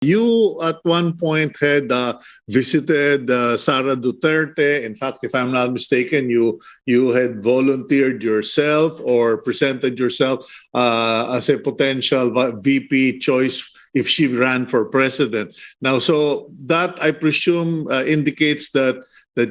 You at one point had visited Sara Duterte. In fact, if I'm not mistaken, you had volunteered yourself or presented yourself as a potential VP choice if she ran for president. Now, so that I presume indicates that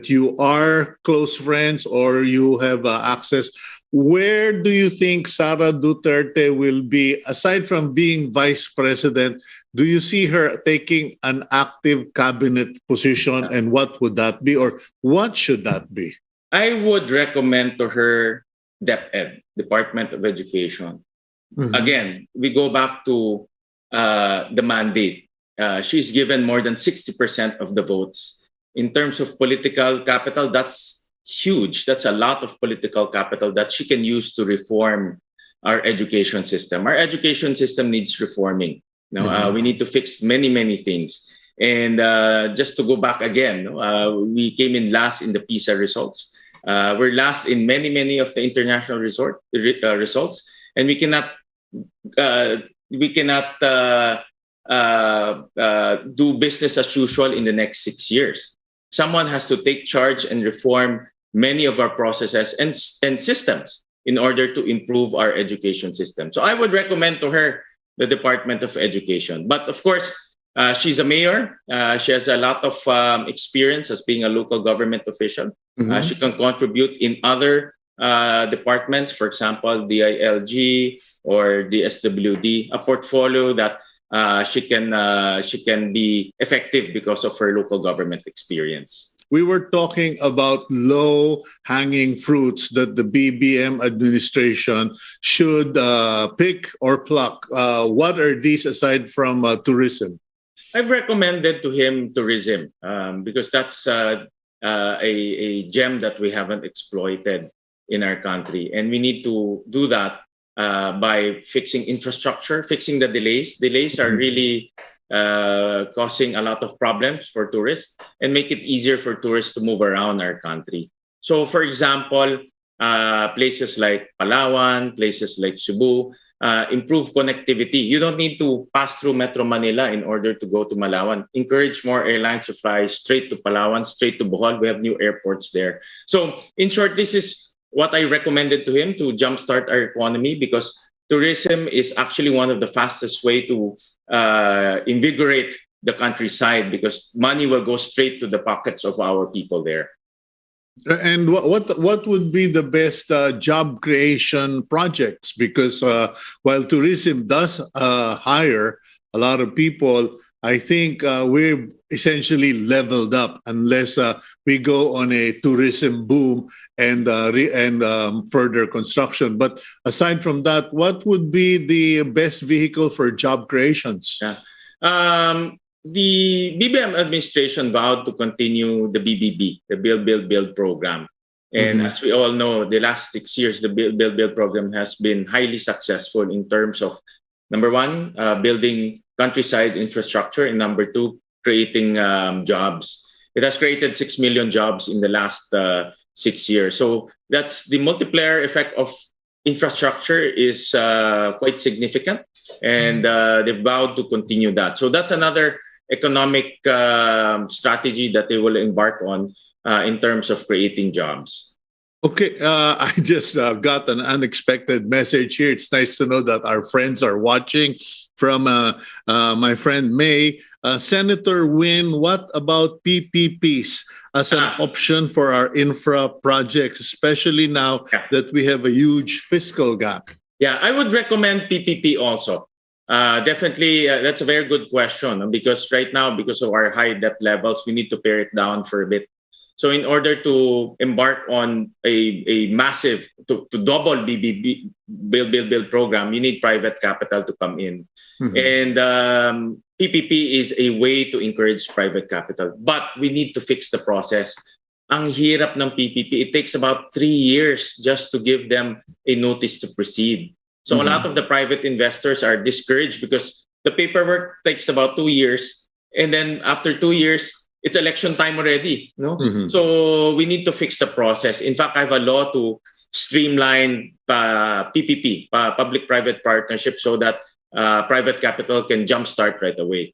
you are close friends or you have access. Where do you think Sara Duterte will be, aside from being vice president? Do you see her taking an active cabinet position, and what would that be, or what should that be? I would recommend to her DepEd, Department of Education. Mm-hmm. Again, we go back to the mandate. She's given more than 60% of the votes. In terms of political capital, that's huge. That's a lot of political capital that she can use to reform our education system. Our education system needs reforming. We need to fix many, many things. And just to go back again, we came in last in the PISA results. We're last in many, many of the international results. And we cannot do business as usual in the next 6 years. Someone has to take charge and reform many of our processes and systems in order to improve our education system. So I would recommend to her the Department of Education. But of course, she's a mayor. She has a lot of experience as being a local government official. Mm-hmm. She can contribute in other departments, for example, DILG or the SWD, a portfolio that she can be effective because of her local government experience. We were talking about low-hanging fruits that the BBM administration should pick or pluck. What are these aside from tourism? I've recommended to him tourism because that's a gem that we haven't exploited in our country. And we need to do that by fixing infrastructure, fixing the delays. Delays are really causing a lot of problems for tourists and make it easier for tourists to move around our country. So, for example, places like Palawan, places like Cebu, improve connectivity. You don't need to pass through Metro Manila in order to go to Palawan. Encourage more airlines to fly straight to Palawan, straight to Bohol. We have new airports there. So, in short, this is what I recommended to him to jumpstart our economy, because tourism is actually one of the fastest way to invigorate the countryside, because money will go straight to the pockets of our people there. And what would be the best job creation projects? Because while tourism does hire a lot of people, I think we're essentially leveled up unless we go on a tourism boom and further construction. But aside from that, what would be the best vehicle for job creations? Yeah. The BBM administration vowed to continue the BBB, the Build program. And as we all know, the last 6 years, the Build program has been highly successful in terms of, number one, building countryside infrastructure, and number two, creating jobs. It has created 6 million jobs in the last 6 years. So that's the multiplier effect of infrastructure is quite significant, and they've vowed to continue that. So that's another economic strategy that they will embark on in terms of creating jobs. Okay, I just got an unexpected message here. It's nice to know that our friends are watching. From my friend May, Senator Win, what about PPPs as an option for our infra projects, especially now that we have a huge fiscal gap? Yeah, I would recommend PPP also. Definitely, that's a very good question, because right now, because of our high debt levels, we need to pare it down for a bit. So in order to embark on a massive, to double BBB, build program, you need private capital to come in. And PPP is a way to encourage private capital. But we need to fix the process. Ang hirap ng PPP, it takes about 3 years just to give them a notice to proceed. So a lot of the private investors are discouraged because the paperwork takes about 2 years. And then after 2 years, it's election time already, no? So we need to fix the process. In fact, I have a law to streamline PPP, public-private partnership, so that private capital can jumpstart right away.